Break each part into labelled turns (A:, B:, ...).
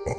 A: I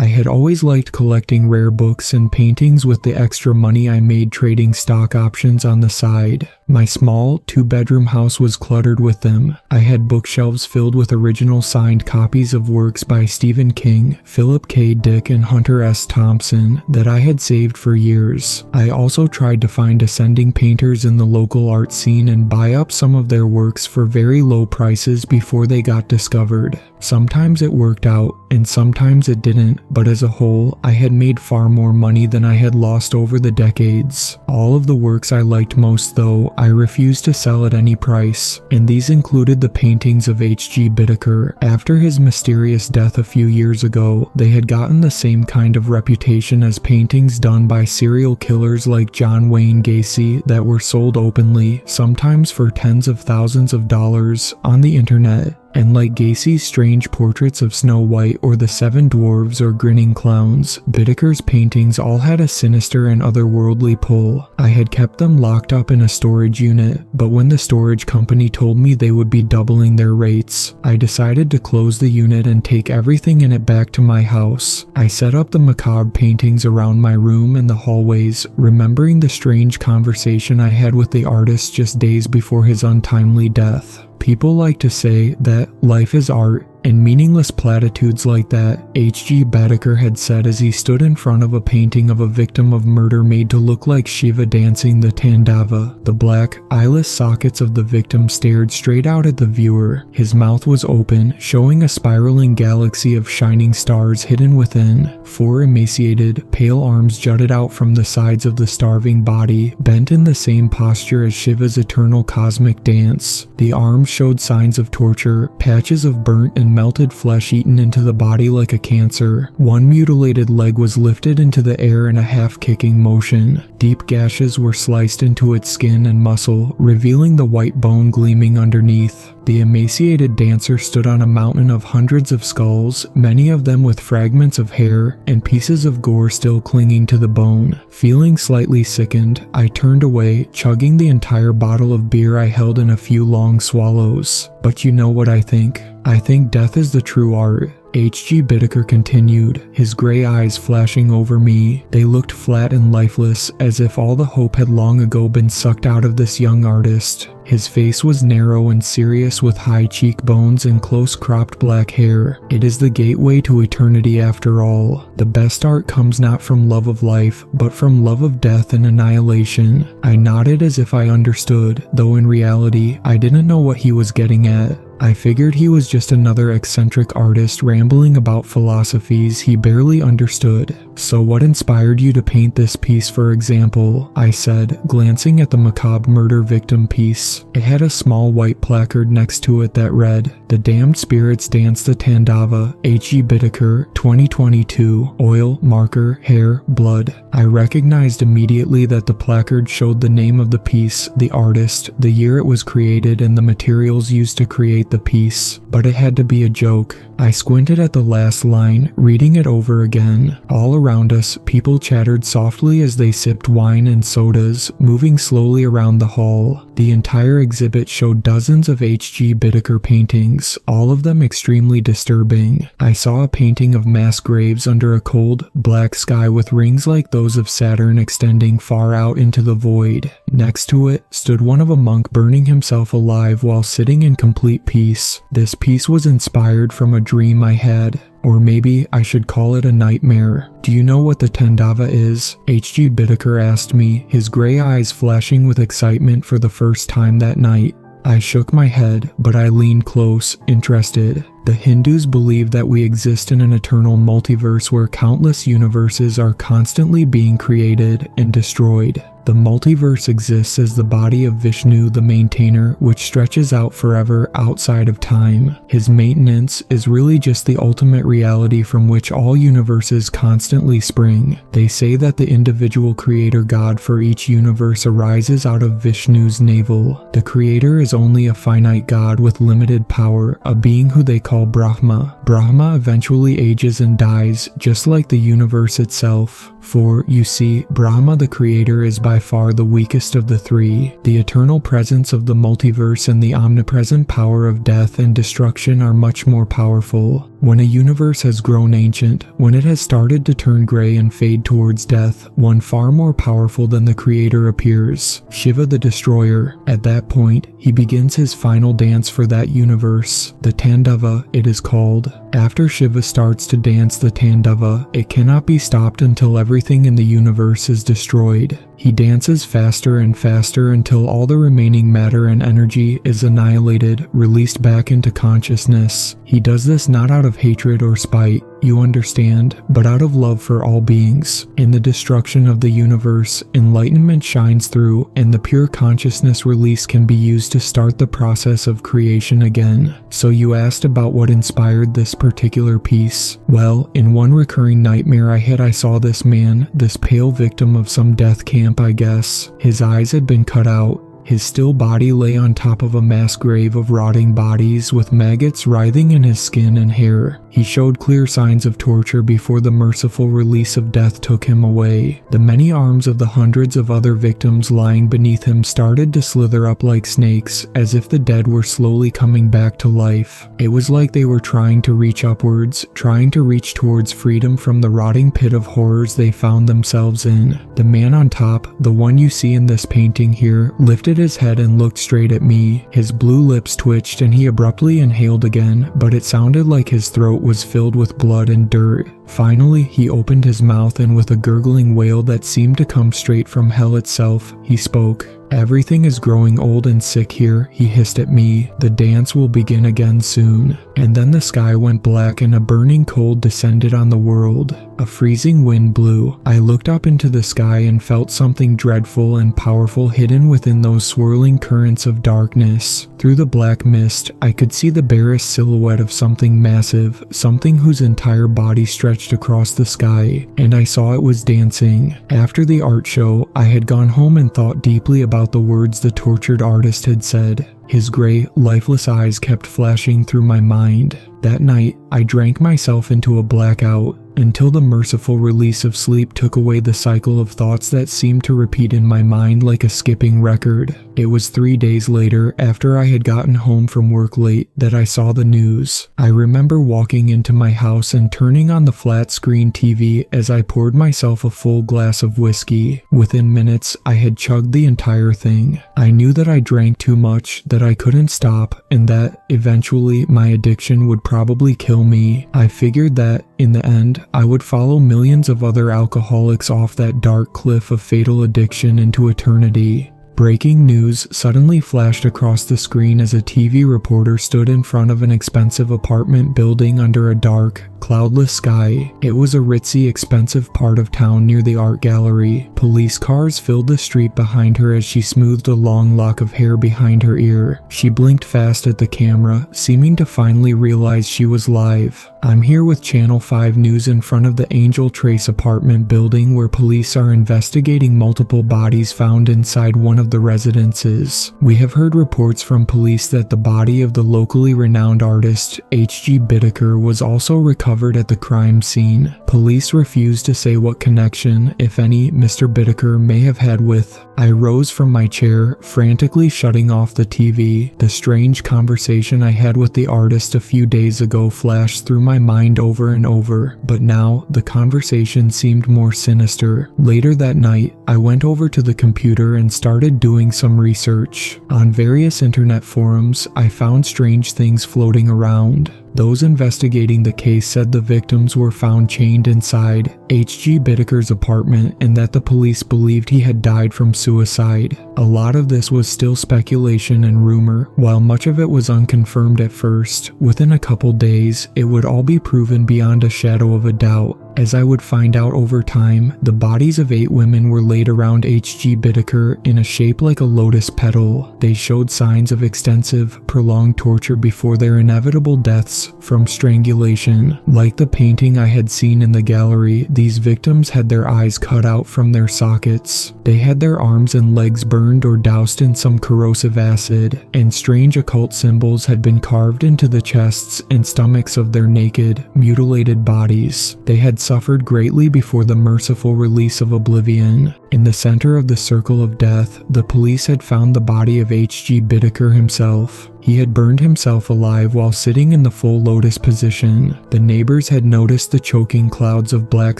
A: had always liked collecting rare books and paintings with the extra money I made trading stock options on the side. My small, two-bedroom house was cluttered with them. I had bookshelves filled with original signed copies of works by Stephen King, Philip K. Dick, and Hunter S. Thompson that I had saved for years. I also tried to find ascending painters in the local art scene and buy up some of their works for very low prices before they got discovered. Sometimes it worked out, and sometimes it didn't, but as a whole, I had made far more money than I had lost over the decades. All of the works I liked most, though, I refused to sell at any price, and these included the paintings of H.G. Bittaker. After his mysterious death a few years ago, they had gotten the same kind of reputation as paintings done by serial killers like John Wayne Gacy that were sold openly, sometimes for tens of thousands of dollars, on the internet. And like Gacy's strange portraits of Snow White or the Seven Dwarves or Grinning Clowns, Bittaker's paintings all had a sinister and otherworldly pull. I had kept them locked up in a storage unit, but when the storage company told me they would be doubling their rates, I decided to close the unit and take everything in it back to my house. I set up the macabre paintings around my room and the hallways, remembering the strange conversation I had with the artist just days before his untimely death. People like to say that life is art, and meaningless platitudes like that, H.G. Bittaker had said as he stood in front of a painting of a victim of murder made to look like Shiva dancing the tandava. The black, eyeless sockets of the victim stared straight out at the viewer. His mouth was open, showing a spiraling galaxy of shining stars hidden within. Four emaciated, pale arms jutted out from the sides of the starving body, bent in the same posture as Shiva's eternal cosmic dance. The arms showed signs of torture, patches of burnt and melted flesh eaten into the body like a cancer. One mutilated leg was lifted into the air in a half-kicking motion. Deep gashes were sliced into its skin and muscle, revealing the white bone gleaming underneath. The emaciated dancer stood on a mountain of hundreds of skulls, many of them with fragments of hair and pieces of gore still clinging to the bone. Feeling slightly sickened, I turned away, chugging the entire bottle of beer I held in a few long swallows. But you know what I think? I think death is the true art. H.G. Bittaker continued, his gray eyes flashing over me. They looked flat and lifeless, as if all the hope had long ago been sucked out of this young artist. His face was narrow and serious with high cheekbones and close-cropped black hair. It is the gateway to eternity after all. The best art comes not from love of life, but from love of death and annihilation. I nodded as if I understood, though in reality, I didn't know what he was getting at. I figured he was just another eccentric artist rambling about philosophies he barely understood. So what inspired you to paint this piece, for example? I said, glancing at the macabre murder victim piece. It had a small white placard next to it that read, "The Damned Spirits Dance the Tandava, H.G. Bittaker, 2022, oil, marker, hair, blood." I recognized immediately that the placard showed the name of the piece, the artist, the year it was created, and the materials used to create the piece. But it had to be a joke. I squinted at the last line, reading it over again. All around us, people chattered softly as they sipped wine and sodas, moving slowly around the hall. The entire exhibit showed dozens of H.G. Bittaker paintings, all of them extremely disturbing. I saw a painting of mass graves under a cold, black sky with rings like those of Saturn extending far out into the void. Next to it stood one of a monk burning himself alive while sitting in complete peace. This piece was inspired from a dream I had. Or maybe I should call it a nightmare. "Do you know what the tandava is?" H.G. Bittaker asked me, his gray eyes flashing with excitement for the first time that night. I shook my head, but I leaned close, interested. The Hindus believe that we exist in an eternal multiverse where countless universes are constantly being created and destroyed. The multiverse exists as the body of Vishnu, the maintainer, which stretches out forever outside of time. His maintenance is really just the ultimate reality from which all universes constantly spring. They say that the individual creator god for each universe arises out of Vishnu's navel. The creator is only a finite god with limited power, a being who they call Brahma. Brahma eventually ages and dies, just like the universe itself. For, you see, Brahma the creator is by far the weakest of the three. The eternal presence of the multiverse and the omnipresent power of death and destruction are much more powerful. When a universe has grown ancient, when it has started to turn gray and fade towards death, one far more powerful than the creator appears, Shiva the destroyer. At that point, he begins his final dance for that universe, the tandava it is called. After Shiva starts to dance the tandava, it cannot be stopped until everything in the universe is destroyed. He dances faster and faster until all the remaining matter and energy is annihilated, released back into consciousness. He does this not out of hatred or spite, you understand, but out of love for all beings. In the destruction of the universe, enlightenment shines through, and the pure consciousness release can be used to start the process of creation again. So you asked about what inspired this particular piece. Well, in one recurring nightmare I saw this man, this pale victim of some death camp I guess. His eyes had been cut out. His still body lay on top of a mass grave of rotting bodies with maggots writhing in his skin and hair. He showed clear signs of torture before the merciful release of death took him away. The many arms of the hundreds of other victims lying beneath him started to slither up like snakes, as if the dead were slowly coming back to life. It was like they were trying to reach upwards, trying to reach towards freedom from the rotting pit of horrors they found themselves in. The man on top, the one you see in this painting here, lifted his head and looked straight at me. His blue lips twitched and he abruptly inhaled again, but it sounded like his throat was filled with blood and dirt. Finally, he opened his mouth and with a gurgling wail that seemed to come straight from hell itself, he spoke. "Everything is growing old and sick here," he hissed at me. "The dance will begin again soon." And then the sky went black and a burning cold descended on the world. A freezing wind blew. I looked up into the sky and felt something dreadful and powerful hidden within those swirling currents of darkness. Through the black mist, I could see the barest silhouette of something massive, something whose entire body stretched across the sky, and I saw it was dancing. After the art show, I had gone home and thought deeply about the words the tortured artist had said. His gray, lifeless eyes kept flashing through my mind. That night, I drank myself into a blackout, until the merciful release of sleep took away the cycle of thoughts that seemed to repeat in my mind like a skipping record. It was 3 days later, after I had gotten home from work late, that I saw the news. I remember walking into my house and turning on the flat screen TV as I poured myself a full glass of whiskey. Within minutes, I had chugged the entire thing. I knew that I drank too much, that I couldn't stop, and that, eventually, my addiction would probably kill me. I figured that, in the end, I would follow millions of other alcoholics off that dark cliff of fatal addiction into eternity. Breaking news suddenly flashed across the screen as a TV reporter stood in front of an expensive apartment building under a dark, cloudless sky. It was a ritzy, expensive part of town near the art gallery. Police cars filled the street behind her as she smoothed a long lock of hair behind her ear. She blinked fast at the camera, seeming to finally realize she was live. I'm here with Channel 5 News in front of the Angel Trace apartment building where police are investigating multiple bodies found inside one of the residences. We have heard reports from police that the body of the locally renowned artist H.G. Bittaker was also recovered at the crime scene. Police refuse to say what connection, if any, Mr. Bittaker may have had with. I rose from my chair, frantically shutting off the TV. The strange conversation I had with the artist a few days ago flashed through my mind over and over, but now the conversation seemed more sinister. Later that night, I went over to the computer and started doing some research. On various internet forums, I found strange things floating around. Those investigating the case said the victims were found chained inside H.G. Bittaker's apartment and that the police believed he had died from suicide. A lot of this was still speculation and rumor, while much of it was unconfirmed at first. Within a couple days, it would all be proven beyond a shadow of a doubt. As I would find out over time, the bodies of 8 women were laid around H.G. Bittaker in a shape like a lotus petal. They showed signs of extensive, prolonged torture before their inevitable deaths from strangulation. Like the painting I had seen in the gallery, these victims had their eyes cut out from their sockets. They had their arms and legs burned or doused in some corrosive acid, and strange occult symbols had been carved into the chests and stomachs of their naked, mutilated bodies. They had suffered greatly before the merciful release of oblivion. In the center of the circle of death, the police had found the body of H.G. Bittaker himself. He had burned himself alive while sitting in the full lotus position. The neighbors had noticed the choking clouds of black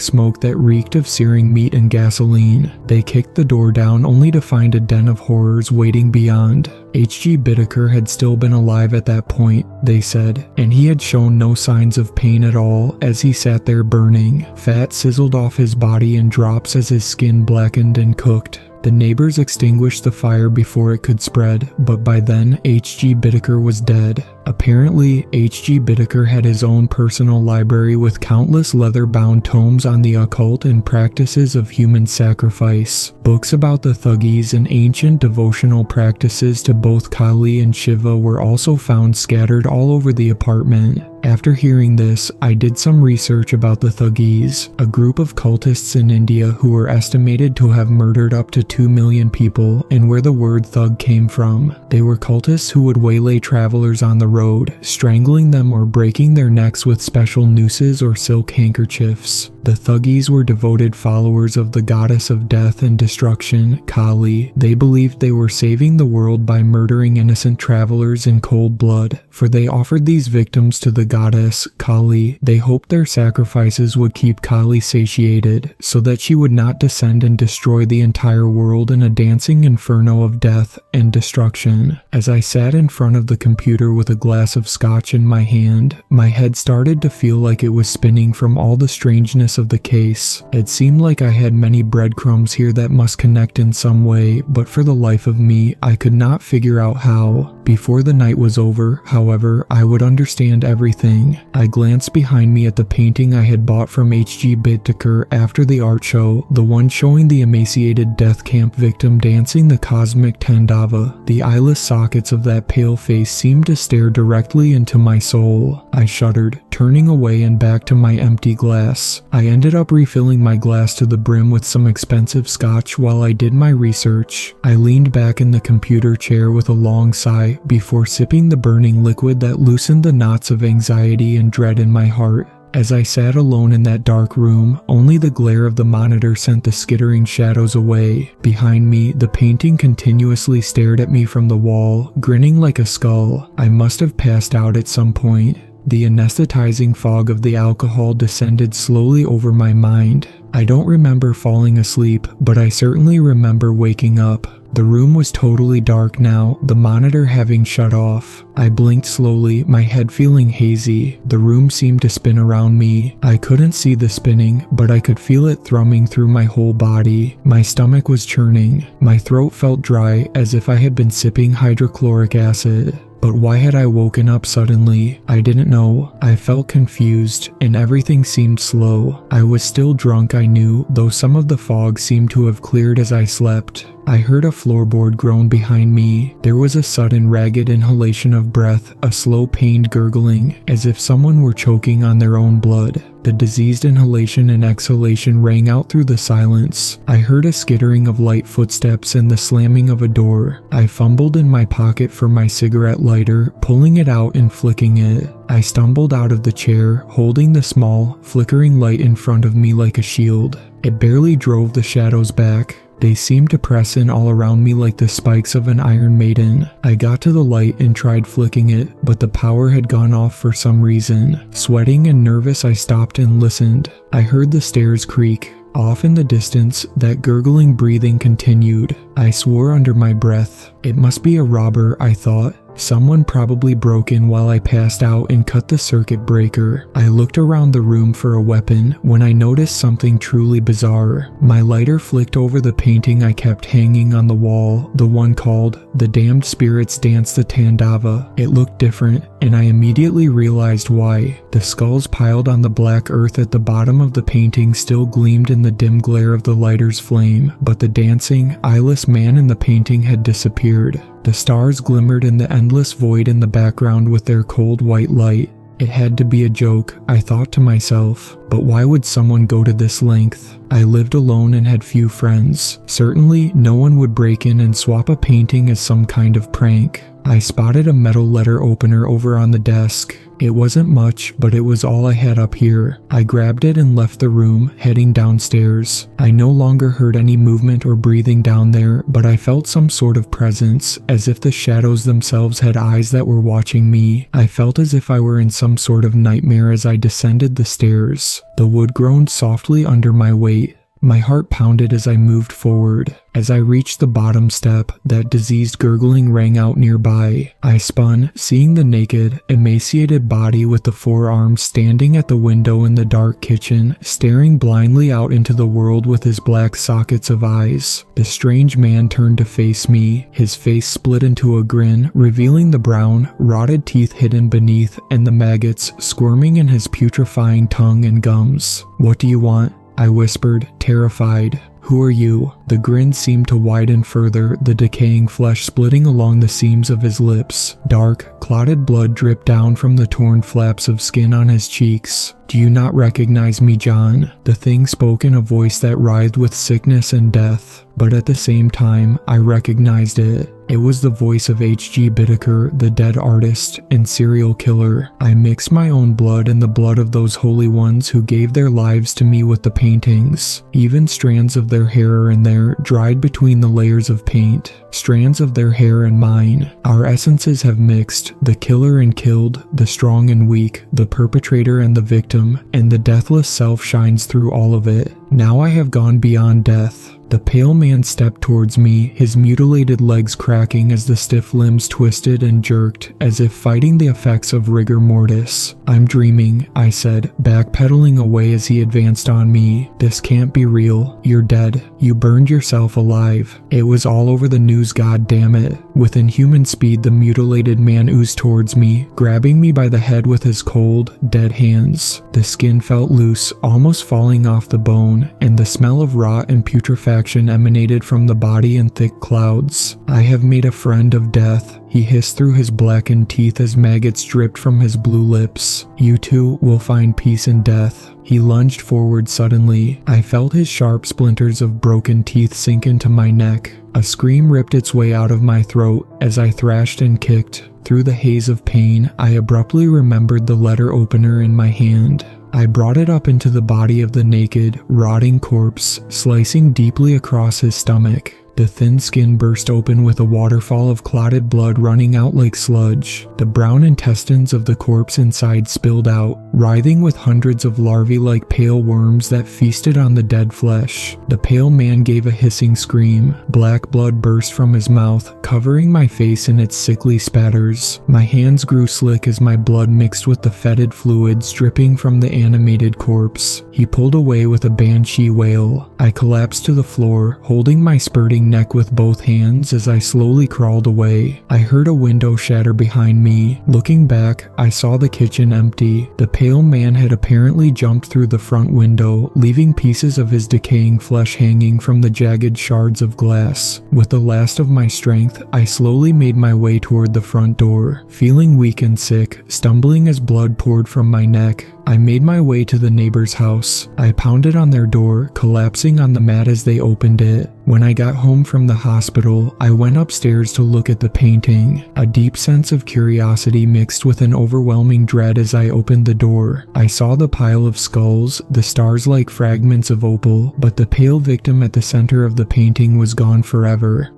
A: smoke that reeked of searing meat and gasoline. They kicked the door down only to find a den of horrors waiting beyond. H.G. Bittaker had still been alive at that point, they said, and he had shown no signs of pain at all as he sat there burning. Fat sizzled off his body in drops as his skin blackened and cooked. The neighbors extinguished the fire before it could spread, but by then H.G. Bittaker was dead. Apparently, H.G. Bittaker had his own personal library with countless leather-bound tomes on the occult and practices of human sacrifice, books about the Thuggees and ancient devotional practices to both Kali and Shiva were also found scattered all over the apartment. After hearing this, I did some research about the Thuggees, a group of cultists in India who were estimated to have murdered up to 2 million people, and where the word thug came from. They were cultists who would waylay travelers on the road, strangling them or breaking their necks with special nooses or silk handkerchiefs. The Thuggees were devoted followers of the goddess of death and destruction, Kali. They believed they were saving the world by murdering innocent travelers in cold blood. For they offered these victims to the goddess, Kali. They hoped their sacrifices would keep Kali satiated, so that she would not descend and destroy the entire world in a dancing inferno of death and destruction. As I sat in front of the computer with a glass of scotch in my hand, my head started to feel like it was spinning from all the strangeness of the case. It seemed like I had many breadcrumbs here that must connect in some way, but for the life of me, I could not figure out how. Before the night was over, however, I would understand everything. I glanced behind me at the painting I had bought from H.G. Bittaker after the art show, the one showing the emaciated death camp victim dancing the cosmic tandava. The eyeless sockets of that pale face seemed to stare directly into my soul. I shuddered, turning away and back to my empty glass. I ended up refilling my glass to the brim with some expensive scotch while I did my research. I leaned back in the computer chair with a long sigh before sipping the burning liquid that loosened the knots of anxiety and dread in my heart. As I sat alone in that dark room, only the glare of the monitor sent the skittering shadows away. Behind me, the painting continuously stared at me from the wall, grinning like a skull. I must have passed out at some point. The anesthetizing fog of the alcohol descended slowly over my mind. I don't remember falling asleep, but I certainly remember waking up. The room was totally dark now, the monitor having shut off. I blinked slowly, my head feeling hazy. The room seemed to spin around me. I couldn't see the spinning, but I could feel it thrumming through my whole body. My stomach was churning. My throat felt dry, as if I had been sipping hydrochloric acid. But why had I woken up suddenly? I didn't know. I felt confused, and everything seemed slow. I was still drunk, I knew, though some of the fog seemed to have cleared as I slept. I heard a floorboard groan behind me. There was a sudden ragged inhalation of breath, a slow pained gurgling, as if someone were choking on their own blood. The diseased inhalation and exhalation rang out through the silence. I heard a skittering of light footsteps and the slamming of a door. I fumbled in my pocket for my cigarette lighter, pulling it out and flicking it. I stumbled out of the chair, holding the small, flickering light in front of me like a shield. It barely drove the shadows back. They seemed to press in all around me like the spikes of an Iron Maiden. I got to the light and tried flicking it, but the power had gone off for some reason. Sweating and nervous, I stopped and listened. I heard the stairs creak. Off in the distance, that gurgling breathing continued. I swore under my breath. It must be a robber, I thought. Someone probably broke in while I passed out and cut the circuit breaker. I looked around the room for a weapon when I noticed something truly bizarre. My lighter flicked over the painting I kept hanging on the wall, the one called "The Damned Spirits Dance the Tandava." It looked different, and I immediately realized why. The skulls piled on the black earth at the bottom of the painting still gleamed in the dim glare of the lighter's flame, but the dancing, eyeless man in the painting had disappeared. The stars glimmered in the endless void in the background with their cold white light. It had to be a joke, I thought to myself, but why would someone go to this length? I lived alone and had few friends. Certainly, no one would break in and swap a painting as some kind of prank. I spotted a metal letter opener over on the desk. It wasn't much, but it was all I had up here. I grabbed it and left the room, heading downstairs. I no longer heard any movement or breathing down there, but I felt some sort of presence, as if the shadows themselves had eyes that were watching me. I felt as if I were in some sort of nightmare as I descended the stairs. The wood groaned softly under my weight. My heart pounded as I moved forward. As I reached the bottom step, that diseased gurgling rang out nearby. I spun, seeing the naked, emaciated body with the forearms standing at the window in the dark kitchen, staring blindly out into the world with his black sockets of eyes. The strange man turned to face me, his face split into a grin, revealing the brown, rotted teeth hidden beneath and the maggots squirming in his putrefying tongue and gums. "What do you want?" I whispered, terrified. "Who are you?" The grin seemed to widen further, the decaying flesh splitting along the seams of his lips. Dark, clotted blood dripped down from the torn flaps of skin on his cheeks. "Do you not recognize me, John?" The thing spoke in a voice that writhed with sickness and death, but at the same time, I recognized it. It was the voice of H.G. Bittaker, the dead artist and serial killer. I mixed my own blood and the blood of those holy ones who gave their lives to me with the paintings. Even strands of their hair are in there, dried between the layers of paint. Strands of their hair and mine. Our essences have mixed, the killer and killed, the strong and weak, the perpetrator and the victim, and the deathless self shines through all of it. Now I have gone beyond death. The pale man stepped towards me, his mutilated legs cracking as the stiff limbs twisted and jerked, as if fighting the effects of rigor mortis. "I'm dreaming," I said, backpedaling away as he advanced on me. "This can't be real. You're dead. You burned yourself alive." It was all over the news, goddammit. With inhuman speed, the mutilated man oozed towards me, grabbing me by the head with his cold, dead hands. The skin felt loose, almost falling off the bone, and the smell of rot and putrefaction emanated from the body in thick clouds. "I have made a friend of death," he hissed through his blackened teeth as maggots dripped from his blue lips. "You too will find peace in death." He lunged forward suddenly. I felt his sharp splinters of broken teeth sink into my neck. A scream ripped its way out of my throat as I thrashed and kicked. Through the haze of pain, I abruptly remembered the letter opener in my hand. I brought it up into the body of the naked, rotting corpse, slicing deeply across his stomach. The thin skin burst open with a waterfall of clotted blood running out like sludge. The brown intestines of the corpse inside spilled out, writhing with hundreds of larvae like pale worms that feasted on the dead flesh. The pale man gave a hissing scream. Black blood burst from his mouth, covering my face in its sickly spatters. My hands grew slick as my blood mixed with the fetid fluids dripping from the animated corpse. He pulled away with a banshee wail. I collapsed to the floor, holding my spurting neck with both hands as I slowly crawled away. I heard a window shatter behind me. Looking back, I saw the kitchen empty. The pale man had apparently jumped through the front window, leaving pieces of his decaying flesh hanging from the jagged shards of glass. With the last of my strength, I slowly made my way toward the front door, feeling weak and sick, stumbling as blood poured from my neck. I made my way to the neighbor's house. I pounded on their door, collapsing on the mat as they opened it. When I got home from the hospital, I went upstairs to look at the painting. A deep sense of curiosity mixed with an overwhelming dread as I opened the door. I saw the pile of skulls, the stars like fragments of opal, but the pale victim at the center of the painting was gone forever.